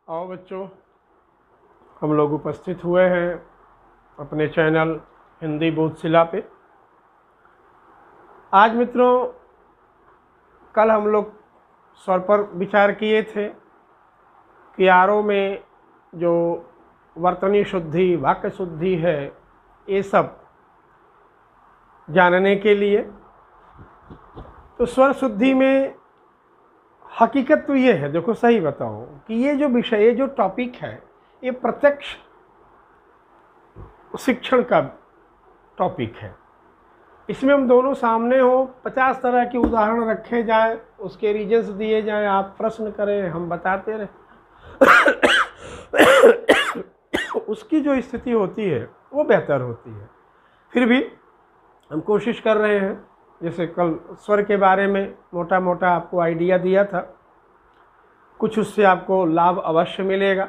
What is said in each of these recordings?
आओ बच्चों, हम लोग उपस्थित हुए हैं अपने चैनल हिंदी बोधशिला पे। आज मित्रों, कल हम लोग स्वर पर विचार किए थे कि आरों में जो वर्तनी शुद्धि, वाक्य शुद्धि है, ये सब जानने के लिए तो स्वर शुद्धि में हकीकत तो ये है, देखो सही बताओ कि ये जो विषय, ये जो टॉपिक है, ये प्रत्यक्ष शिक्षण का टॉपिक है। इसमें हम दोनों सामने हो, 50 तरह के उदाहरण रखे जाएं, उसके रीजन्स दिए जाएं, आप प्रश्न करें, हम बताते रहें। उसकी जो स्थिति होती है वो बेहतर होती है। फिर भी हम कोशिश कर रहे हैं, जैसे कल स्वर के बारे में मोटा मोटा आपको आइडिया दिया था, कुछ उससे आपको लाभ अवश्य मिलेगा।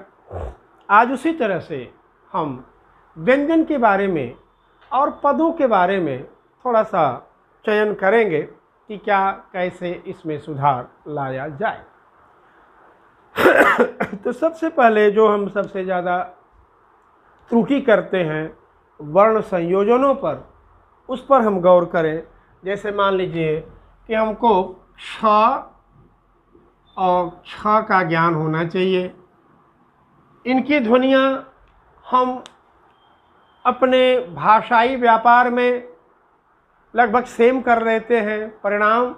आज उसी तरह से हम व्यंजन के बारे में और पदों के बारे में थोड़ा सा चयन करेंगे कि क्या कैसे इसमें सुधार लाया जाए। तो सबसे पहले जो हम सबसे ज़्यादा त्रुटि करते हैं वर्ण संयोजनों पर, उस पर हम गौर करें। जैसे मान लीजिए कि हमको श और छ का ज्ञान होना चाहिए। इनकी ध्वनियाँ हम अपने भाषाई व्यापार में लगभग सेम कर लेते हैं, परिणाम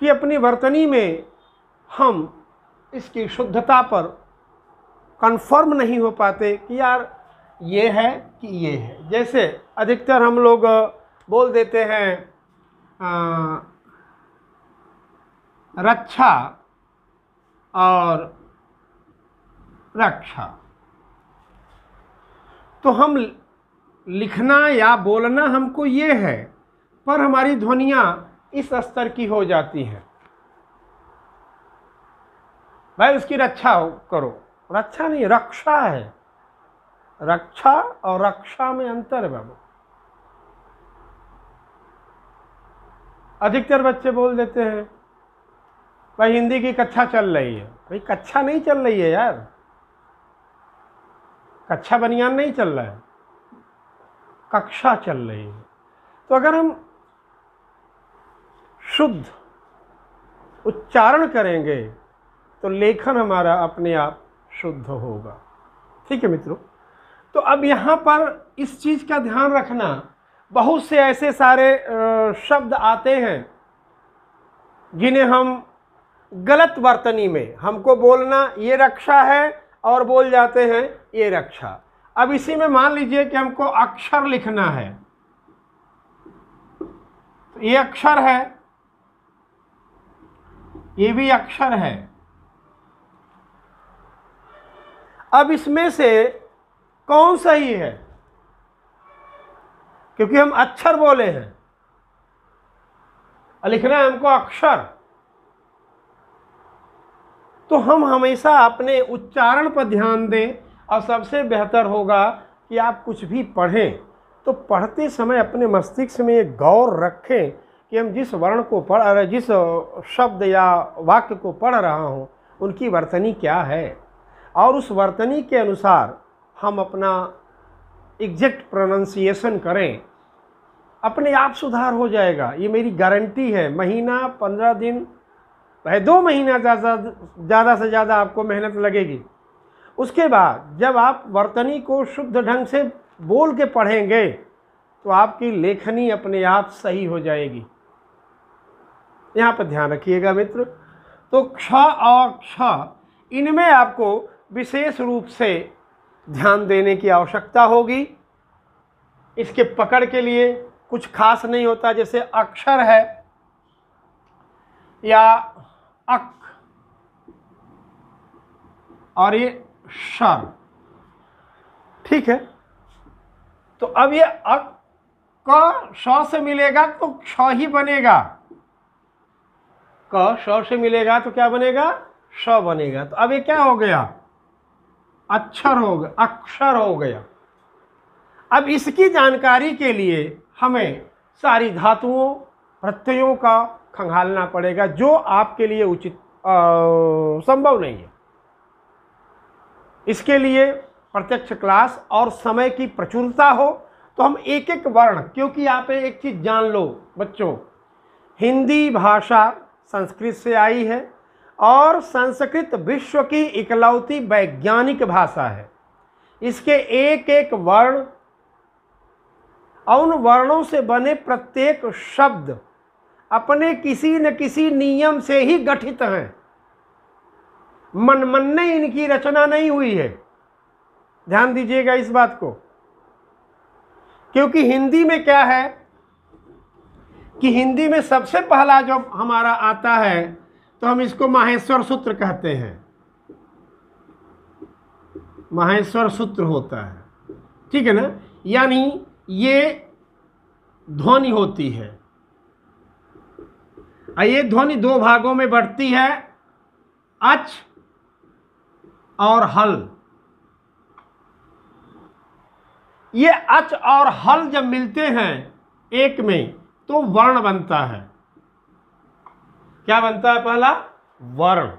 कि अपनी वर्तनी में हम इसकी शुद्धता पर कंफर्म नहीं हो पाते कि यार ये है कि ये है। जैसे अधिकतर हम लोग बोल देते हैं रक्षा और रक्षा, तो हम लिखना या बोलना हमको ये है, पर हमारी ध्वनियाँ इस स्तर की हो जाती हैं। भाई उसकी रक्षा करो, रक्षा नहीं, रक्षा है। रक्षा और रक्षा में अंतर है बाबू। अधिकतर बच्चे बोल देते हैं भाई हिंदी की कक्षा चल रही है। भाई कक्षा नहीं चल रही है यार, कक्षा बनियान नहीं चल रहा है, कक्षा चल रही है। तो अगर हम शुद्ध उच्चारण करेंगे तो लेखन हमारा अपने आप शुद्ध होगा। ठीक है मित्रों, तो अब यहाँ पर इस चीज़ का ध्यान रखना, बहुत से ऐसे सारे शब्द आते हैं जिन्हें हम गलत वर्तनी में, हमको बोलना ये रक्षा है और बोल जाते हैं ये रक्षा। अब इसी में मान लीजिए कि हमको अक्षर लिखना है, तो ये अक्षर है, ये भी अक्षर है। अब इसमें से कौन सही है? क्योंकि हम अक्षर बोले हैं, लिखना है हमको अक्षर, तो हम हमेशा अपने उच्चारण पर ध्यान दें। और सबसे बेहतर होगा कि आप कुछ भी पढ़ें तो पढ़ते समय अपने मस्तिष्क में एक गौर रखें कि हम जिस वर्ण को पढ़ रहे, जिस शब्द या वाक्य को पढ़ रहा हूँ, उनकी वर्तनी क्या है, और उस वर्तनी के अनुसार हम अपना एग्जैक्ट प्रोनाउंसिएशन करें। अपने आप सुधार हो जाएगा, ये मेरी गारंटी है। महीना, 15 दिन, 2 महीना ज़्यादा से ज़्यादा आपको मेहनत लगेगी। उसके बाद जब आप वर्तनी को शुद्ध ढंग से बोल के पढ़ेंगे तो आपकी लेखनी अपने आप सही हो जाएगी। यहाँ पर ध्यान रखिएगा मित्र। तो क्ष और क्ष, इनमें आपको विशेष रूप से ध्यान देने की आवश्यकता होगी। इसके पकड़ के लिए कुछ खास नहीं होता। जैसे अक्षर है या अक और ये शर, ठीक है। तो अब ये अक क श से मिलेगा तो क्ष ही बनेगा, क श से मिलेगा तो क्या बनेगा? श बनेगा। तो अब ये क्या हो गया? अक्षर हो गया, अक्षर हो गया। अब इसकी जानकारी के लिए हमें सारी धातुओं, प्रत्ययों का खंगालना पड़ेगा, जो आपके लिए उचित संभव नहीं है। इसके लिए प्रत्यक्ष क्लास और समय की प्रचुरता हो तो हम एक एक वर्ण, क्योंकि आप एक चीज़ जान लो बच्चों, हिंदी भाषा संस्कृत से आई है और संस्कृत विश्व की इकलौती वैज्ञानिक भाषा है। इसके एक एक वर्ण और उन वर्णों से बने प्रत्येक शब्द अपने किसी न किसी नियम से ही गठित हैं। मन ने इनकी रचना नहीं हुई है, ध्यान दीजिएगा इस बात को। क्योंकि हिंदी में क्या है कि हिंदी में सबसे पहला जो हमारा आता है तो हम इसको माहेश्वर सूत्र कहते हैं, माहेश्वर सूत्र होता है, ठीक है ना। यानी ये ध्वनि होती है, ये ध्वनि दो भागों में बढ़ती है, अच और हल। ये अच और हल जब मिलते हैं एक में तो वर्ण बनता है। क्या बनता है? पहला वर्ण।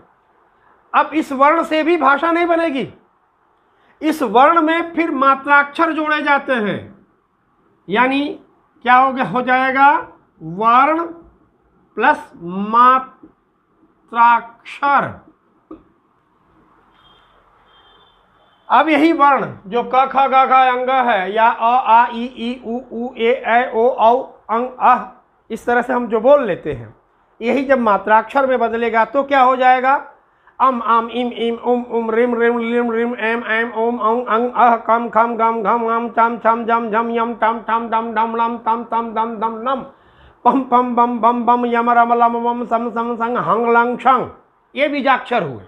अब इस वर्ण से भी भाषा नहीं बनेगी, इस वर्ण में फिर मात्राक्षर जोड़े जाते हैं। यानी क्या हो जाएगा? वर्ण प्लस मात्राक्षर। अब यही वर्ण जो क ख ग घ अंग है, या अ आ ई उ ए ऐ ओ औ अंग अह, इस तरह से हम जो बोल लेते हैं, यही जब मात्राक्षर में बदलेगा तो क्या हो जाएगा? अम आम इम इम उम रिम रिम लिम रिम एम एम ओम औं अंग अह कम खम गम घम घम चम छम झम झम यम टम टम डम डम लम तम तम दम दम नम पम पम बम बम बम यम रम लम वम सम सम संग हंग लंग शंग। ये बीजाक्षर हुए।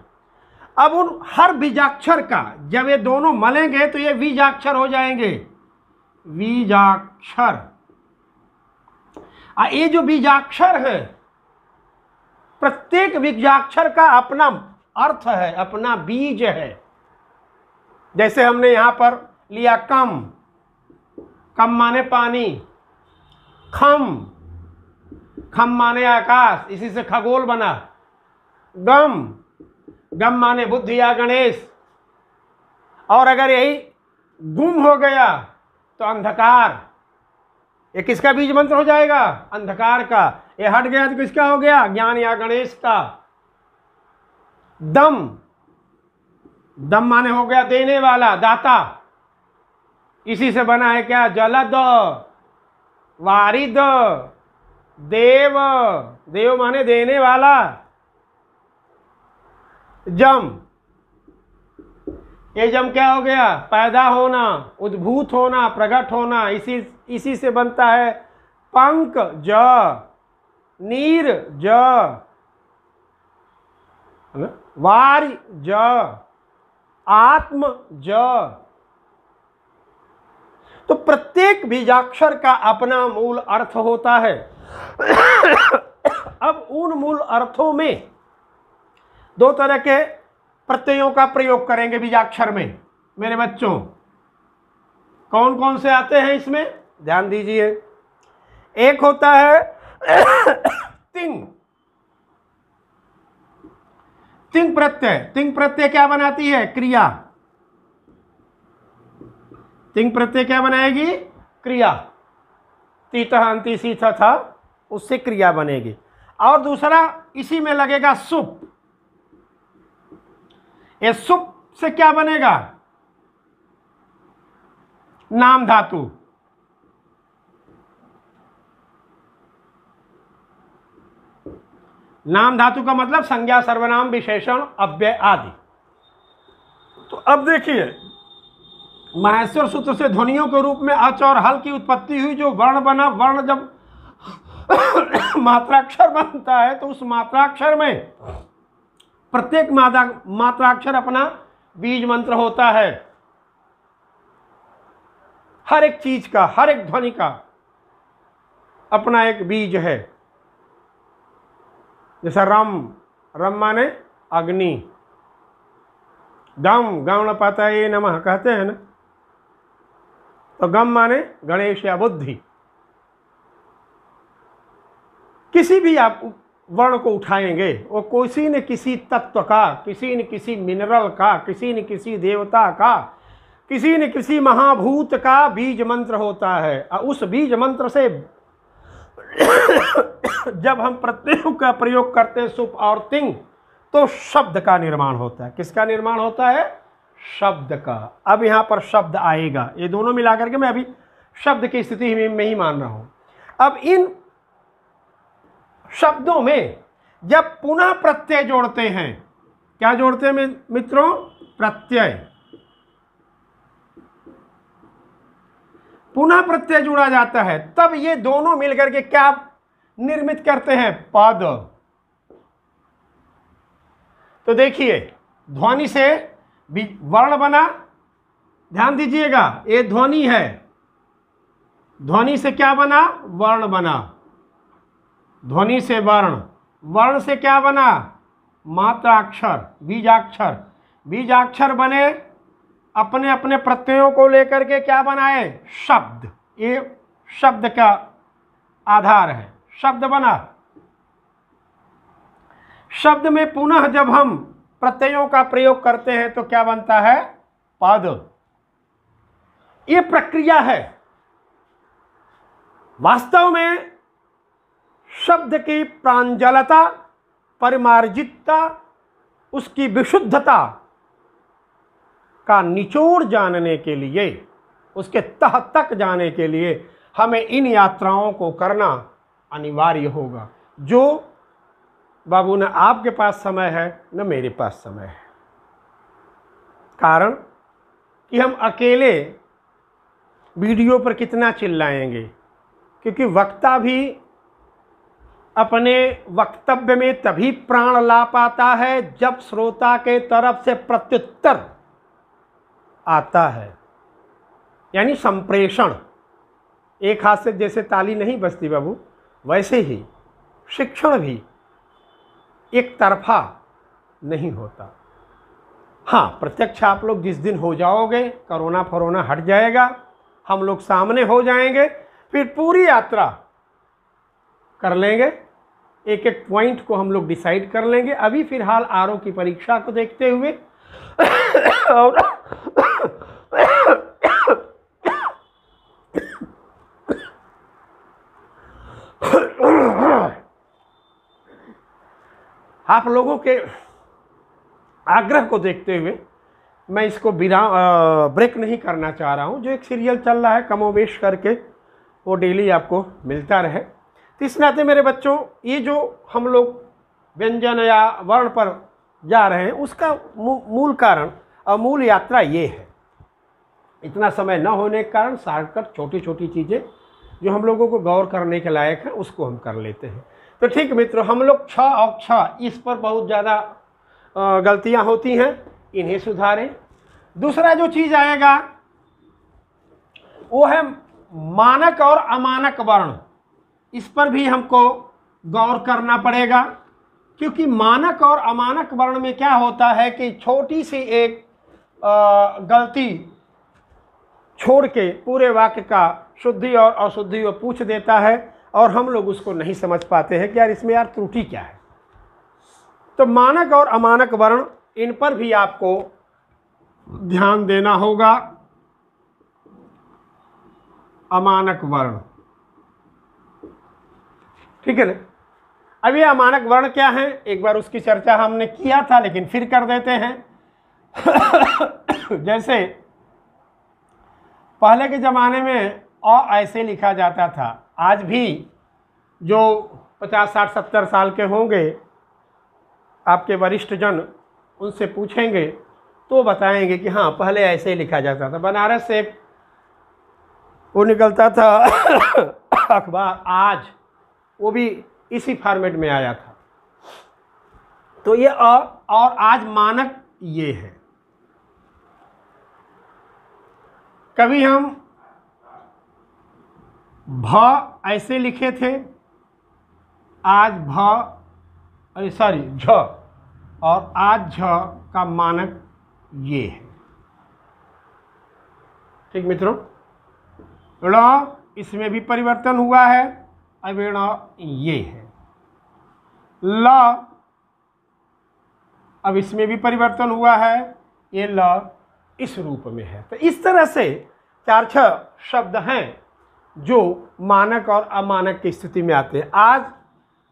अब उन हर बीजाक्षर का जब ये दोनों मलेंगे तो ये बीजाक्षर हो जाएंगे, बीजाक्षर। ये जो बीजाक्षर है, प्रत्येक बीजाक्षर का अपना अर्थ है, अपना बीज है। जैसे हमने यहां पर लिया कम, कम माने पानी, खम, खम माने आकाश, इसी से खगोल बना। गम, गम माने बुद्धि या गणेश। और अगर यही गुम हो गया तो अंधकार, ये किसका बीज मंत्र हो जाएगा? अंधकार का। ये हट गया तो किसका हो गया? ज्ञान या गणेश का। दम, दम माने हो गया देने वाला, दाता। इसी से बना है क्या? जलद, वारिद, देव, देव माने देने वाला। जम, ये जम क्या हो गया? पैदा होना, उद्भूत होना, प्रकट होना। इसी से बनता है पंक ज, नीर ज, वार ज, आत्म ज। तो प्रत्येक बीजाक्षर का अपना मूल अर्थ होता है। अब उन मूल अर्थों में दो तरह के प्रत्ययों का प्रयोग करेंगे बीजाक्षर में मेरे बच्चों। कौन कौन से आते हैं इसमें? ध्यान दीजिए। एक होता है तिंग, तिंग प्रत्यय। तिंग प्रत्यय क्या बनाती है? क्रिया। तिंग प्रत्यय क्या बनाएगी? क्रिया। तीतः अंति सीथ था, उससे क्रिया बनेगी। और दूसरा इसी में लगेगा सुप। ये सुप से क्या बनेगा? नाम धातु। नाम धातु का मतलब संज्ञा, सर्वनाम, विशेषण, अव्यय आदि। तो अब देखिए, माहेश्वर सूत्र से ध्वनियों के रूप में अच और हल की उत्पत्ति हुई। जो वर्ण बना, वर्ण जब मात्राक्षर बनता है तो उस मात्राक्षर में प्रत्येक मात्राक्षर अपना बीज मंत्र होता है। हर एक चीज का, हर एक ध्वनि का अपना एक बीज है। जैसा रम, रम माने अग्नि। गम, गणपतये नमः कहते हैं ना, तो गम माने गणेश या बुद्धि। किसी भी आप वर्ण को उठाएंगे, वो किसी न किसी तत्व का, किसी न किसी मिनरल का, किसी न किसी देवता का, किसी न किसी महाभूत का बीज मंत्र होता है। और उस बीज मंत्र से जब हम प्रत्ययों का प्रयोग करते हैं सुप और तिंग, तो शब्द का निर्माण होता है। किसका निर्माण होता है? शब्द का। अब यहाँ पर शब्द आएगा, ये दोनों मिलाकर के मैं अभी शब्द की स्थिति में ही मान रहा हूँ। अब इन शब्दों में जब पुनः प्रत्यय जोड़ते हैं, क्या जोड़ते हैं मित्रों? प्रत्यय। पुनः प्रत्यय जुड़ा जाता है, तब ये दोनों मिलकर के क्या निर्मित करते हैं? पद। तो देखिए, ध्वनि से वर्ण बना, ध्यान दीजिएगा, ये ध्वनि है, ध्वनि से क्या बना? वर्ण बना। ध्वनि से वर्ण, वर्ण से क्या बना? मात्राक्षर, बीजाक्षर। बीजाक्षर बने, अपने अपने प्रत्ययों को लेकर के क्या बनाए? शब्द। ये शब्द का आधार है, शब्द बना। शब्द में पुनः जब हम प्रत्ययों का प्रयोग करते हैं तो क्या बनता है? पद। ये प्रक्रिया है। वास्तव में शब्द की प्रांजलता, परिमार्जितता, उसकी विशुद्धता का निचोड़ जानने के लिए, उसके तह तक जाने के लिए हमें इन यात्राओं को करना अनिवार्य होगा, जो बाबू न आपके पास समय है न मेरे पास समय है। कारण कि हम अकेले वीडियो पर कितना चिल्लाएंगे, क्योंकि वक्ता भी अपने वक्तव्य में तभी प्राण ला पाता है जब श्रोता के तरफ से प्रत्युत्तर आता है, यानी संप्रेषण। एक हाथ से जैसे ताली नहीं बजती बाबू, वैसे ही शिक्षण भी एक तरफा नहीं होता। हाँ, प्रत्यक्ष आप लोग जिस दिन हो जाओगे, कोरोना फरोना हट जाएगा, हम लोग सामने हो जाएंगे, फिर पूरी यात्रा कर लेंगे, एक एक पॉइंट को हम लोग डिसाइड कर लेंगे। अभी फिलहाल आरओ की परीक्षा को देखते हुए और आप लोगों के आग्रह को देखते हुए मैं इसको ब्रेक नहीं करना चाह रहा हूं। जो एक सीरियल चल रहा है कमोवेश करके, वो डेली आपको मिलता रहे। तो इस नाते मेरे बच्चों, ये जो हम लोग व्यंजन या वर्ण पर जा रहे हैं, उसका मूल कारण और मूल यात्रा ये है। इतना समय न होने के कारण शॉर्टकट छोटी छोटी चीज़ें जो हम लोगों को गौर करने के लायक है, उसको हम कर लेते हैं। तो ठीक मित्रों, हम लोग छ और क्ष, इस पर बहुत ज़्यादा गलतियां होती हैं, इन्हें सुधारें। दूसरा जो चीज़ आएगा वो है मानक और अमानक वर्ण। इस पर भी हमको गौर करना पड़ेगा, क्योंकि मानक और अमानक वर्ण में क्या होता है कि छोटी सी एक गलती छोड़ के पूरे वाक्य का शुद्धि और अशुद्धि वो पूछ देता है, और हम लोग उसको नहीं समझ पाते हैं कि यार इसमें यार त्रुटि क्या है। तो मानक और अमानक वर्ण, इन पर भी आपको ध्यान देना होगा। अमानक वर्ण, ठीक है ना। अब ये अमानक वर्ण क्या है, एक बार उसकी चर्चा हमने किया था, लेकिन फिर कर देते हैं। जैसे पहले के ज़माने में अ ऐसे लिखा जाता था। आज भी जो 50, 60, 70 साल के होंगे, आपके वरिष्ठ जन, उनसे पूछेंगे तो बताएंगे कि हाँ, पहले ऐसे ही लिखा जाता था। बनारस से वो निकलता था अखबार आज, वो भी इसी फॉर्मेट में आया था। तो ये अ और आज मानक ये है। कभी हम भ ऐसे लिखे थे, आज झ, और आज झ का मानक ये है। ठीक मित्रों, ण इसमें भी परिवर्तन हुआ है, अब ण ये है। ल, अब इसमें भी परिवर्तन हुआ है, ये ल इस रूप में है। तो इस तरह से 4-6 शब्द हैं जो मानक और अमानक की स्थिति में आते हैं। आज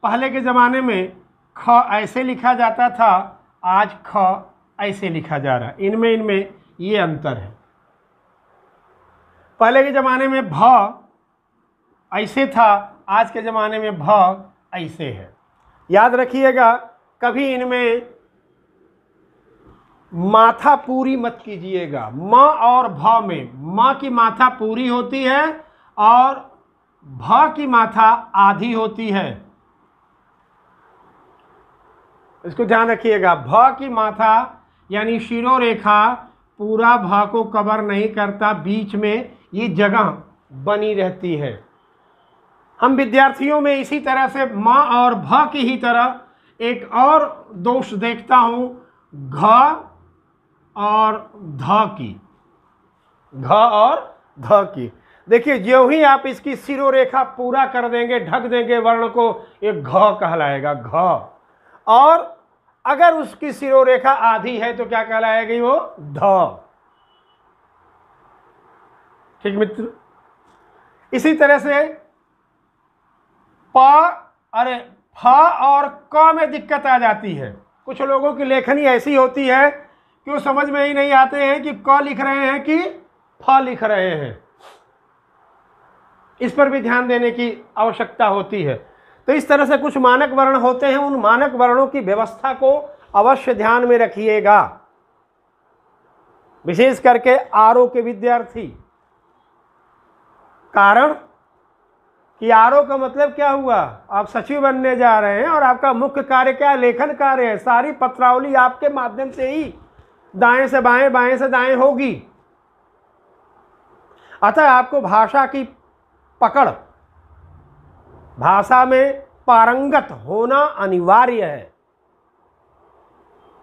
पहले के ज़माने में ख ऐसे लिखा जाता था, आज ख ऐसे लिखा जा रहा है। इनमें ये अंतर है। पहले के ज़माने में भ ऐसे था, आज के ज़माने में भ ऐसे है। याद रखिएगा, कभी इनमें माथा पूरी मत कीजिएगा। म और भ में म की माथा पूरी होती है और भ की माथा आधी होती है। इसको ध्यान रखिएगा। भ की माथा यानी शिरोरेखा पूरा भ को कवर नहीं करता, बीच में ये जगह बनी रहती है। हम विद्यार्थियों में इसी तरह से म और भ की ही तरह एक और दोष देखता हूँ, घ और ध की। घ और ध की देखिए, ज्यों ही आप इसकी शिरोरेखा पूरा कर देंगे, ढक देंगे वर्ण को, एक घ कहलाएगा, घ। और अगर उसकी शिरोरेखा आधी है तो क्या कहलाएगी वो, ध। ठीक मित्र। इसी तरह से अरे फ और क में दिक्कत आ जाती है। कुछ लोगों की लेखनी ऐसी होती है कि वो समझ में ही नहीं आते हैं कि क लिख रहे हैं कि फ लिख रहे हैं। इस पर भी ध्यान देने की आवश्यकता होती है। तो इस तरह से कुछ मानक वर्ण होते हैं, उन मानक वर्णों की व्यवस्था को अवश्य ध्यान में रखिएगा, विशेष करके आरओ के विद्यार्थी। कारण कि आरओ का मतलब क्या हुआ, आप सचिव बनने जा रहे हैं और आपका मुख्य कार्य क्या है, लेखन कार्य है। सारी पत्रावली आपके माध्यम से ही दाएं से बाएं, बाएं से दाएं होगी। अतः आपको भाषा की पकड़, भाषा में पारंगत होना अनिवार्य है।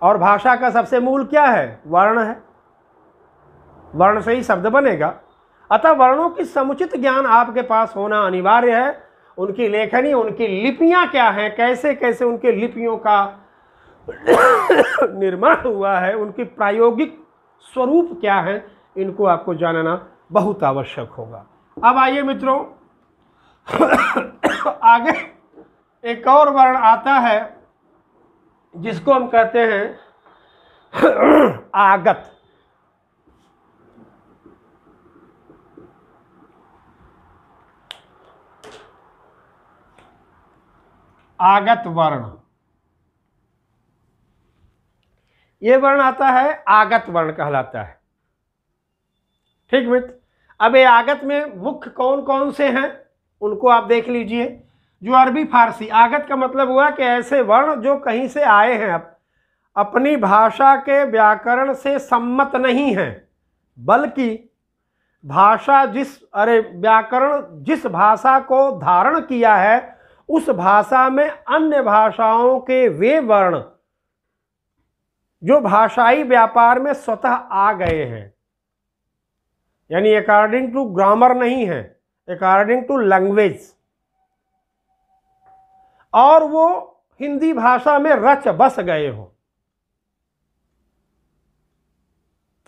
और भाषा का सबसे मूल क्या है, वर्ण है। वर्ण से ही शब्द बनेगा। अतः वर्णों की समुचित ज्ञान आपके पास होना अनिवार्य है। उनकी लेखनी, उनकी लिपियां क्या हैं, कैसे कैसे उनके लिपियों का निर्माण हुआ है, उनकी प्रायोगिक स्वरूप क्या है, इनको आपको जानना बहुत आवश्यक होगा। अब आइए मित्रों, आगे एक और वर्ण आता है जिसको हम कहते हैं आगत। आगत वर्ण, ये वर्ण आता है, आगत वर्ण कहलाता है। ठीक मित्र। अब ये आगत में मुख्य कौन कौन से हैं उनको आप देख लीजिए। जो अरबी फारसी, आगत का मतलब हुआ कि ऐसे वर्ण जो कहीं से आए हैं, अपनी भाषा के व्याकरण से सम्मत नहीं हैं, बल्कि भाषा व्याकरण जिस भाषा को धारण किया है उस भाषा में अन्य भाषाओं के वे वर्ण जो भाषाई व्यापार में स्वतः आ गए हैं, यानी अकॉर्डिंग टू ग्रामर नहीं है, अकॉर्डिंग टू लैंग्वेज, और वो हिंदी भाषा में रच बस गए हो,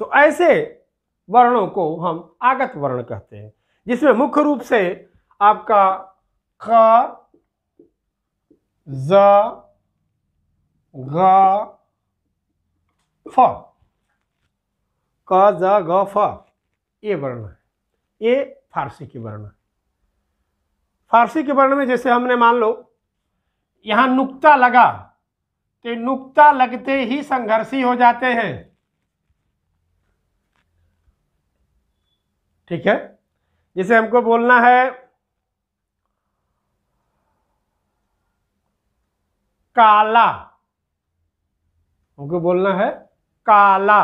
तो ऐसे वर्णों को हम आगत वर्ण कहते हैं। जिसमें मुख्य रूप से आपका क, ज, ग, फ, क, ज, ग, फ ये वर्ण है। ये फारसी के वर्ण है। फारसी के वर्ण में जैसे हमने मान लो यहां नुक्ता लगा, तो नुक्ता लगते ही संघर्षी हो जाते हैं। ठीक है। जैसे हमको बोलना है काला, हमको बोलना है काला,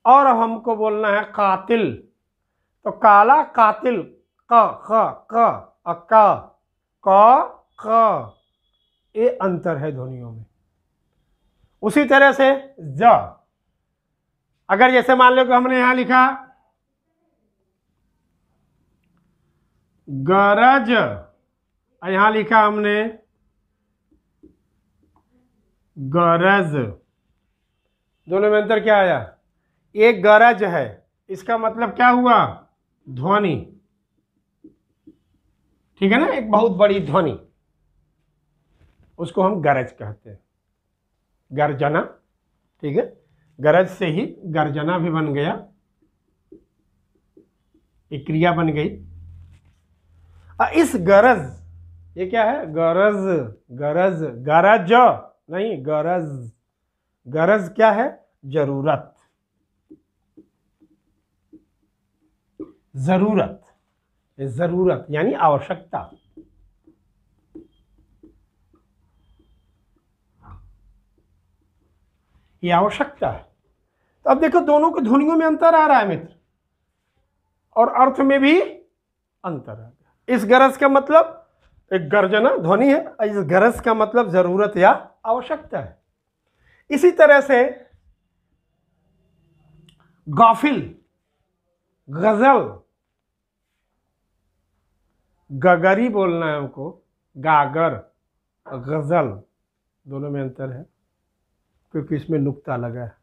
और हमको बोलना है कातिल, तो काला कातिल, क ख क क ये अंतर है ध्वनियों में। उसी तरह से ज, अगर जैसे मान लो कि हमने यहां लिखा गरज, यहां लिखा हमने गरज, दोनों में अंतर क्या आया? एक गरज है, इसका मतलब क्या हुआ? ध्वनि, ठीक है ना, एक बहुत बड़ी ध्वनि, उसको हम गरज कहते हैं, गर्जना, ठीक है। गरज से ही गर्जना भी बन गया, एक क्रिया बन गई। इस गरज, ये क्या है? गरज, गरज, गरज नहीं, गरज। गरज क्या है? जरूरत, जरूरत, जरूरत यानी आवश्यकता। ये आवश्यकता है। तो अब देखो दोनों के ध्वनियों में अंतर आ रहा है मित्र, और अर्थ में भी अंतर आ गया। इस गरज का मतलब एक गर्जना ध्वनि है, इस गरज का मतलब जरूरत या आवश्यकता है। इसी तरह से गाफिल, गजल, गगरी बोलना है हमको, गागर, गजल, दोनों में अंतर है क्योंकि इसमें नुक्ता लगा है।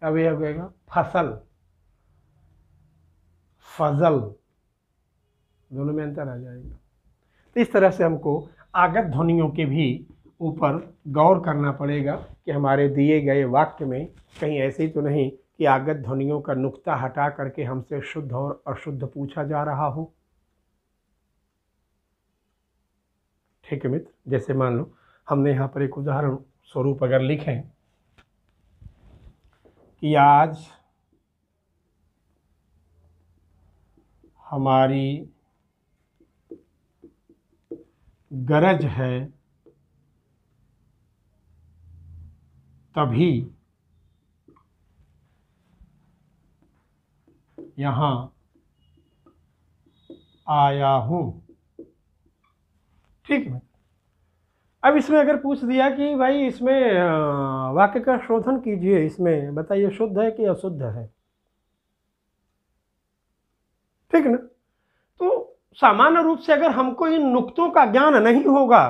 अब यह हो गएगा फसल, फजल, दोनों में अंतर आ जाएगा। तो इस तरह से हमको आगत ध्वनियों के भी ऊपर गौर करना पड़ेगा कि हमारे दिए गए वाक्य में कहीं ऐसे ही तो नहीं कि आगत ध्वनियों का नुक्ता हटा करके हमसे शुद्ध और अशुद्ध पूछा जा रहा हो। ठीक है मित्र, जैसे मान लो हमने यहाँ पर एक उदाहरण स्वरूप अगर लिखें कि आज हमारी गरज है तभी यहाँ आया हूँ, ठीक है। अब इसमें अगर पूछ दिया कि भाई इसमें वाक्य का शोधन कीजिए, इसमें बताइए शुद्ध है कि अशुद्ध है, ठीक है ना। तो सामान्य रूप से अगर हमको इन नुक्तों का ज्ञान नहीं होगा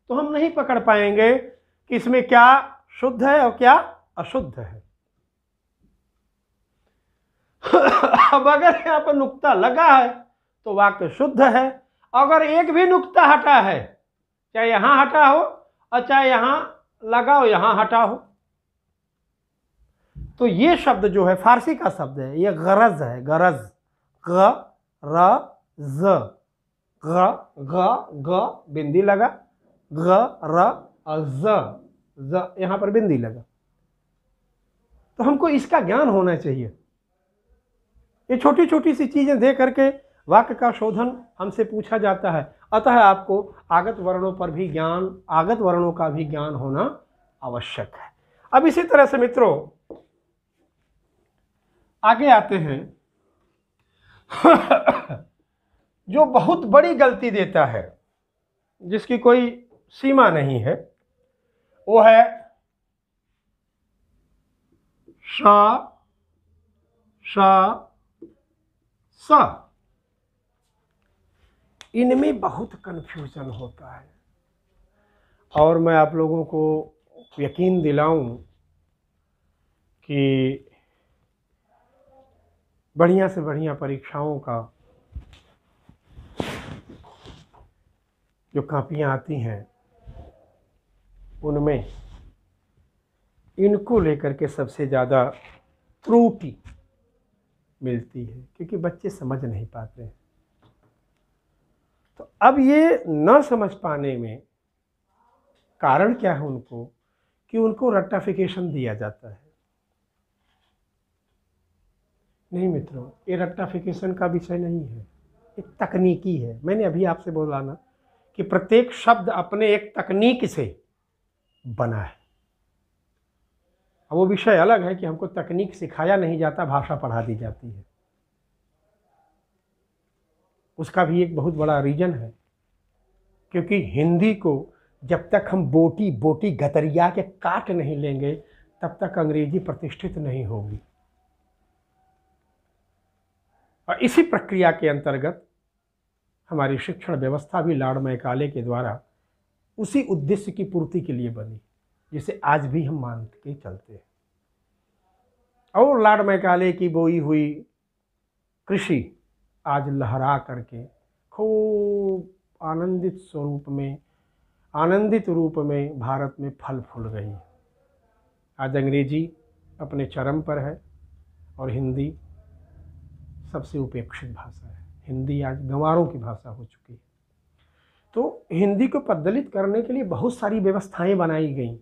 तो हम नहीं पकड़ पाएंगे कि इसमें क्या शुद्ध है और क्या अशुद्ध है। अब अगर यहाँ पर नुक्ता लगा है तो वाक्य शुद्ध है, अगर एक भी नुक्ता हटा है, चाहे यहां हटा हो और चाहे यहां लगा हो, यहां हटा हो, तो ये शब्द जो है फारसी का शब्द है, ये गरज है, गरज, ग र ज, ग बिंदी लगा, ग र ज यहां पर बिंदी लगा। तो हमको इसका ज्ञान होना चाहिए। ये छोटी छोटी सी चीजें दे करके वाक्य का शोधन हमसे पूछा जाता है, अतः आपको आगत वर्णों पर भी ज्ञान, आगत वर्णों का भी ज्ञान होना आवश्यक है। अब इसी तरह से मित्रों आगे आते हैं जो बहुत बड़ी गलती देता है, जिसकी कोई सीमा नहीं है, वो है शा, शा, सा। इनमें बहुत कन्फ्यूजन होता है और मैं आप लोगों को यकीन दिलाऊं कि बढ़िया से बढ़िया परीक्षाओं का जो कापियां आती हैं उनमें इनको लेकर के सबसे ज़्यादा त्रुटि मिलती है, क्योंकि बच्चे समझ नहीं पाते हैं। तो अब ये न समझ पाने में कारण क्या है उनको, कि उनको रट्टाफिकेशन दिया जाता है। नहीं मित्रों, ये रट्टाफिकेशन का विषय नहीं है, ये तकनीकी है। मैंने अभी आपसे बोला ना कि प्रत्येक शब्द अपने एक तकनीक से बना है। अब वो विषय अलग है कि हमको तकनीक सिखाया नहीं जाता, भाषा पढ़ा दी जाती है। उसका भी एक बहुत बड़ा रीजन है, क्योंकि हिंदी को जब तक हम बोटी बोटी गतरिया के काट नहीं लेंगे तब तक अंग्रेजी प्रतिष्ठित नहीं होगी। और इसी प्रक्रिया के अंतर्गत हमारी शिक्षण व्यवस्था भी लॉर्ड मैकाले के द्वारा उसी उद्देश्य की पूर्ति के लिए बनी। जिसे आज भी हम मान के चलते हैं। और लॉर्ड मैकाले की बोई हुई कृषि आज लहरा करके खूब आनंदित स्वरूप में, आनंदित रूप में भारत में फल फूल रही है। आज अंग्रेजी अपने चरम पर है और हिंदी सबसे उपेक्षित भाषा है। हिंदी आज गंवारों की भाषा हो चुकी है। तो हिंदी को प्रज्वलित करने के लिए बहुत सारी व्यवस्थाएं बनाई गई।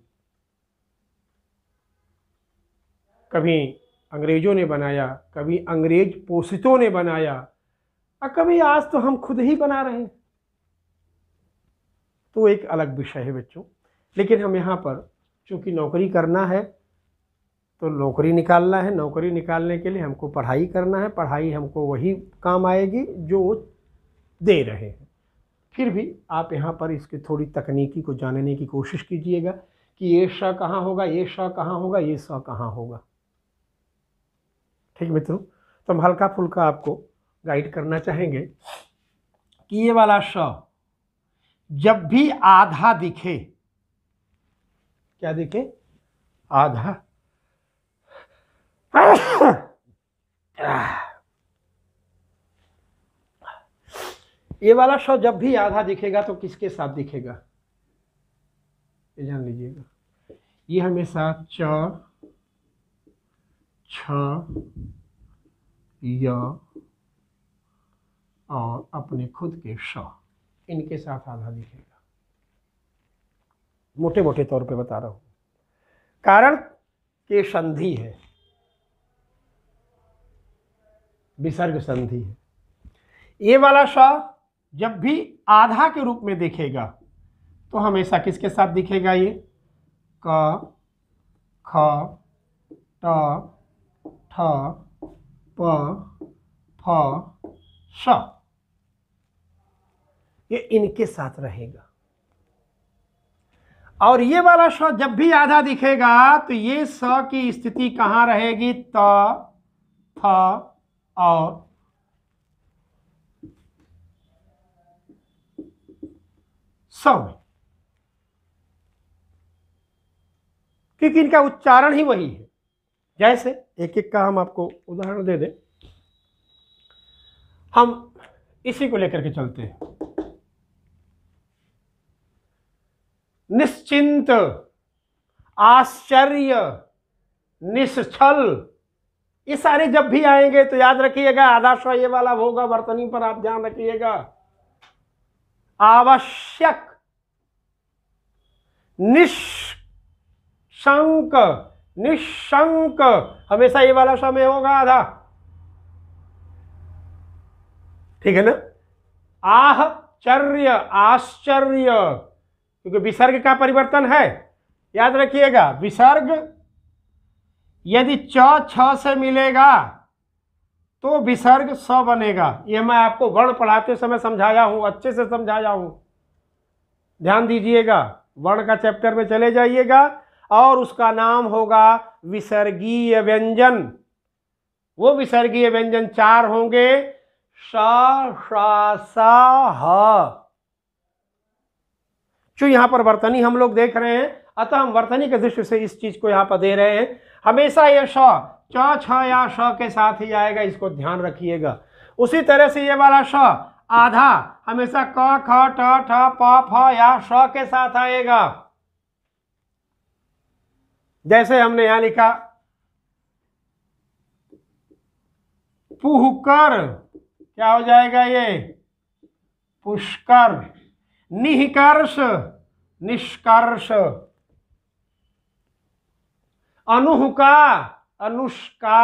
कभी अंग्रेजों ने बनाया, कभी अंग्रेज पोषितों ने बनाया, और कभी आज तो हम खुद ही बना रहे हैं। तो एक अलग विषय है बच्चों। लेकिन हम यहाँ पर चूँकि नौकरी करना है तो नौकरी निकालना है। नौकरी निकालने के लिए हमको पढ़ाई करना है। पढ़ाई हमको वही काम आएगी जो दे रहे हैं। फिर भी आप यहाँ पर इसकी थोड़ी तकनीकी को जानने की कोशिश कीजिएगा कि ये श कहाँ होगा, ये श कहाँ होगा, ये स कहाँ होगा। ठीक मित्रों, तो हम हल्का फुल्का आपको गाइड करना चाहेंगे कि ये वाला श जब भी आधा दिखे, क्या दिखे? आधा। ये वाला श जब भी आधा दिखेगा तो किसके साथ दिखेगा? ये जान लीजिएगा। ये हमेशा च, छ, य और अपने खुद के श, इनके साथ आधा दिखेगा। मोटे मोटे तौर पे बता रहा हूं। कारण के संधि है, विसर्ग संधि है। ये वाला श जब भी आधा के रूप में दिखेगा तो हमेशा किसके साथ दिखेगा? ये क, ख, ट, ठ, प, फ, श, ये इनके साथ रहेगा। और ये वाला श जब भी आधा दिखेगा तो ये स की स्थिति कहाँ रहेगी? त, थ और स में, क्योंकि इनका उच्चारण ही वही है। जैसे एक एक का हम आपको उदाहरण दे दें। हम इसी को लेकर के चलते हैं। निश्चिंत, आश्चर्य, निश्चल, ये सारे जब भी आएंगे तो याद रखिएगा आधा श ये वाला होगा। वर्तनी पर आप ध्यान रखिएगा। आवश्यक, निशंक, निशंक, हमेशा ये वाला श में होगा आधा। ठीक है ना? आश्चर्य, आश्चर्य, क्योंकि विसर्ग का परिवर्तन है। याद रखिएगा, विसर्ग यदि च छ से मिलेगा तो विसर्ग स बनेगा। यह मैं आपको वर्ण पढ़ाते समय समझाया हूं, अच्छे से समझाया हूं। ध्यान दीजिएगा। वर्ण का चैप्टर में चले जाइएगा और उसका नाम होगा विसर्गीय व्यंजन। वो विसर्गीय व्यंजन 4 होंगे। श, श, स, ह। जो यहां पर वर्तनी हम लोग देख रहे हैं, अतः हम वर्तनी के दृष्टि से इस चीज को यहां पर दे रहे हैं। हमेशा ये श च, छ या श के साथ ही आएगा, इसको ध्यान रखिएगा। उसी तरह से ये वाला श आधा हमेशा क, ख, ट, ठ, प, फ या श के साथ आएगा। जैसे हमने यहां लिखा पुहकर, क्या हो जाएगा? ये पुष्कर। निष्कर्ष, निष्कर्ष। अनुहुका, अनुष्का।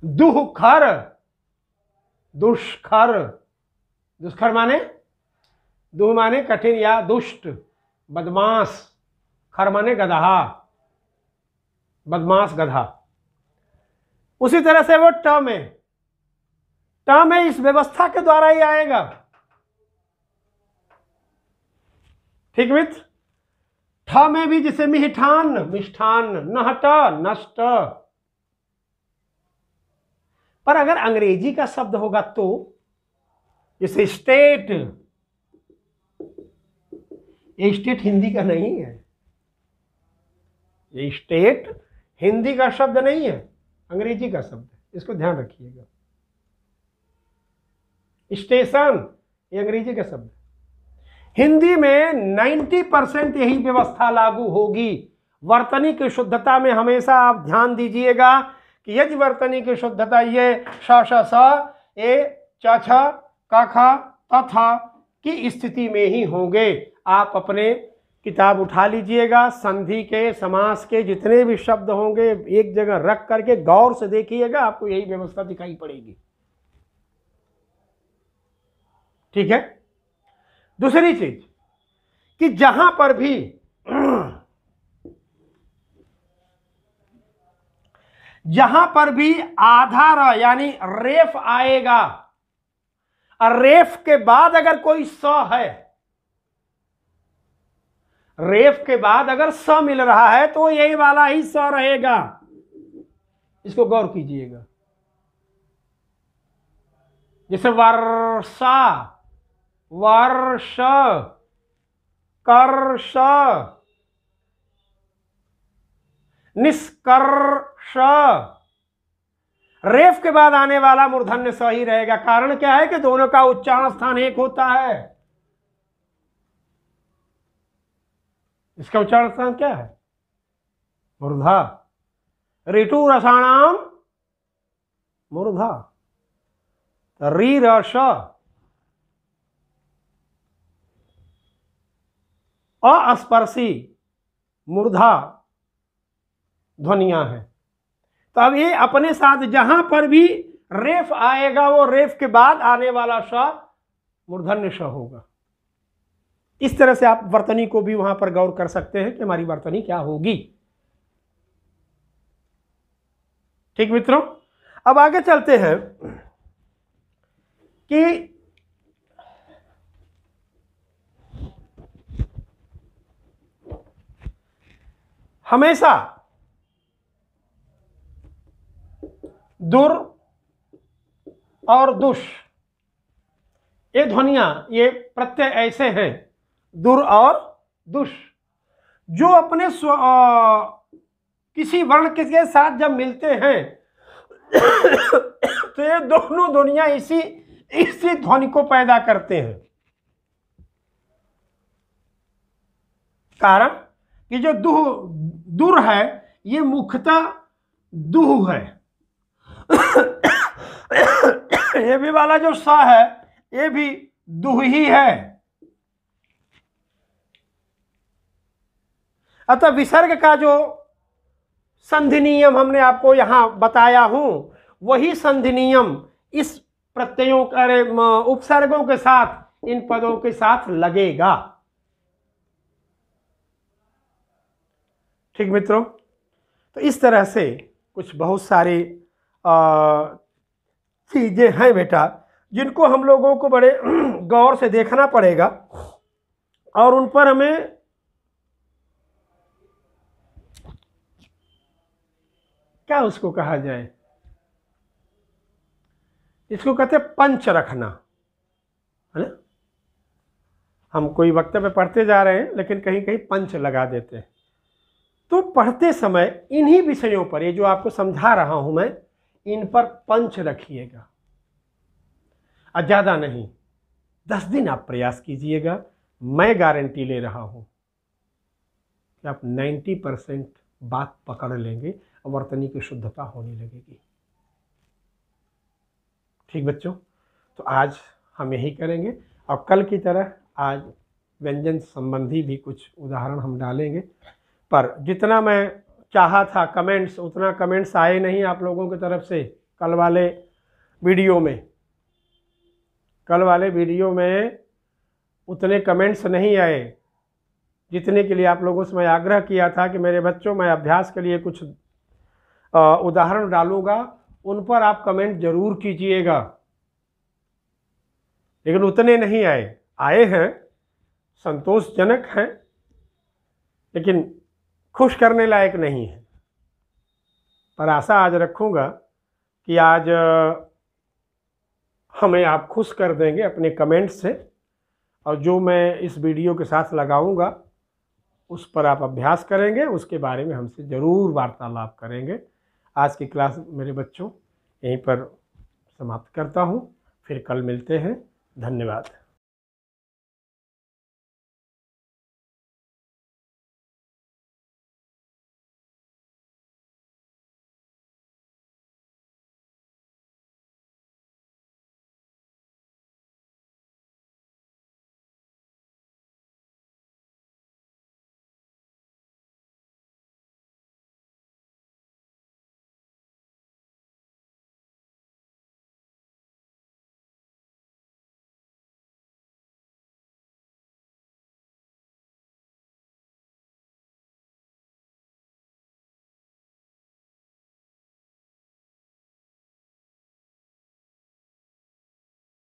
दुहखर, दुष्कर। दुष्कर माने, दुह माने कठिन या दुष्ट, बदमाश। खर माने गधा, बदमाश गधा। उसी तरह से वो ट में इस व्यवस्था के द्वारा ही आएगा। ठीक मित्र? ठ में भी जैसे मिष्ठान, मिष्ठान, नहट, नष्ट। पर अगर अंग्रेजी का शब्द होगा तो जैसे स्टेट, ये स्टेट हिंदी का नहीं है, ये स्टेट हिंदी का शब्द नहीं है, अंग्रेजी का शब्द है, इसको ध्यान रखिएगा। स्टेशन ये अंग्रेजी का शब्द है। हिंदी में 90% यही व्यवस्था लागू होगी। वर्तनी की शुद्धता में हमेशा आप ध्यान दीजिएगा कि यदि वर्तनी की शुद्धता ये श श स ए च छ क ख त थ की स्थिति में ही होंगे। आप अपने किताब उठा लीजिएगा, संधि के समास के जितने भी शब्द होंगे एक जगह रख करके गौर से देखिएगा, आपको यही व्यवस्था दिखाई पड़ेगी। ठीक है। दूसरी चीज कि जहां पर भी आधार यानी रेफ आएगा और रेफ के बाद अगर कोई स है, रेफ के बाद अगर स मिल रहा है तो यही वाला ही स रहेगा। इसको गौर कीजिएगा। जैसे वर्षा, वर्ष, कर्ष, निष्कर्ष, रेफ के बाद आने वाला मूर्धन्य स ही रहेगा। कारण क्या है कि दोनों का उच्चारण स्थान एक होता है। इसका उच्चारण स्थान क्या है? मूर्धा। ऋतु रसाणाम मूर्धा, री रस अस्पर्शी मूर्धा ध्वनियां हैं। तो अब ये अपने साथ जहां पर भी रेफ आएगा वो रेफ के बाद आने वाला श मूर्धन्य श होगा। इस तरह से आप वर्तनी को भी वहां पर गौर कर सकते हैं कि हमारी वर्तनी क्या होगी। ठीक मित्रों, अब आगे चलते हैं कि हमेशा दुर और दुष ये ध्वनियां, ये प्रत्यय ऐसे हैं दुर और दुष, जो अपने किसी वर्ण के साथ जब मिलते हैं तो ये दोनों ध्वनियां इसी ध्वनि को पैदा करते हैं। कारण कि जो दुर है ये मुख्यतः दुह है। ये भी वाला जो सा है ये भी दुह ही है। अतः विसर्ग का जो संधि नियम हमने आपको यहां बताया हूं, वही संधि नियम इस प्रत्ययों उपसर्गों के साथ इन पदों के साथ लगेगा। ठीक मित्रों, तो इस तरह से कुछ बहुत सारी चीजें हैं बेटा, जिनको हम लोगों को बड़े गौर से देखना पड़ेगा और उन पर हमें क्या उसको कहा जाए, इसको कहते हैं पंच रखना, है ना। हम कोई वक्तव्य पढ़ते जा रहे हैं लेकिन कहीं कहीं पंच लगा देते हैं। तो पढ़ते समय इन्हीं विषयों पर, ये जो आपको समझा रहा हूं मैं, इन पर पंच रखिएगा और ज़्यादा नहीं, 10 दिन आप प्रयास कीजिएगा। मैं गारंटी ले रहा हूं कि आप 90% बात पकड़ लेंगे और वर्तनी की शुद्धता होने लगेगी। ठीक बच्चों, तो आज हम यही करेंगे और कल की तरह आज व्यंजन संबंधी भी कुछ उदाहरण हम डालेंगे। पर जितना मैं चाहा था कमेंट्स, उतना कमेंट्स आए नहीं आप लोगों की तरफ से। कल वाले वीडियो में उतने कमेंट्स नहीं आए जितने के लिए आप लोगों से मैं आग्रह किया था कि मेरे बच्चों, मैं अभ्यास के लिए कुछ उदाहरण डालूंगा, उन पर आप कमेंट जरूर कीजिएगा। लेकिन उतने नहीं आए हैं, संतोषजनक हैं, लेकिन खुश करने लायक नहीं है। पर आशा आज रखूंगा कि आज हमें आप खुश कर देंगे अपने कमेंट से और जो मैं इस वीडियो के साथ लगाऊंगा उस पर आप अभ्यास करेंगे, उसके बारे में हमसे ज़रूर वार्तालाप करेंगे। आज की क्लास मेरे बच्चों यहीं पर समाप्त करता हूँ, फिर कल मिलते हैं। धन्यवाद।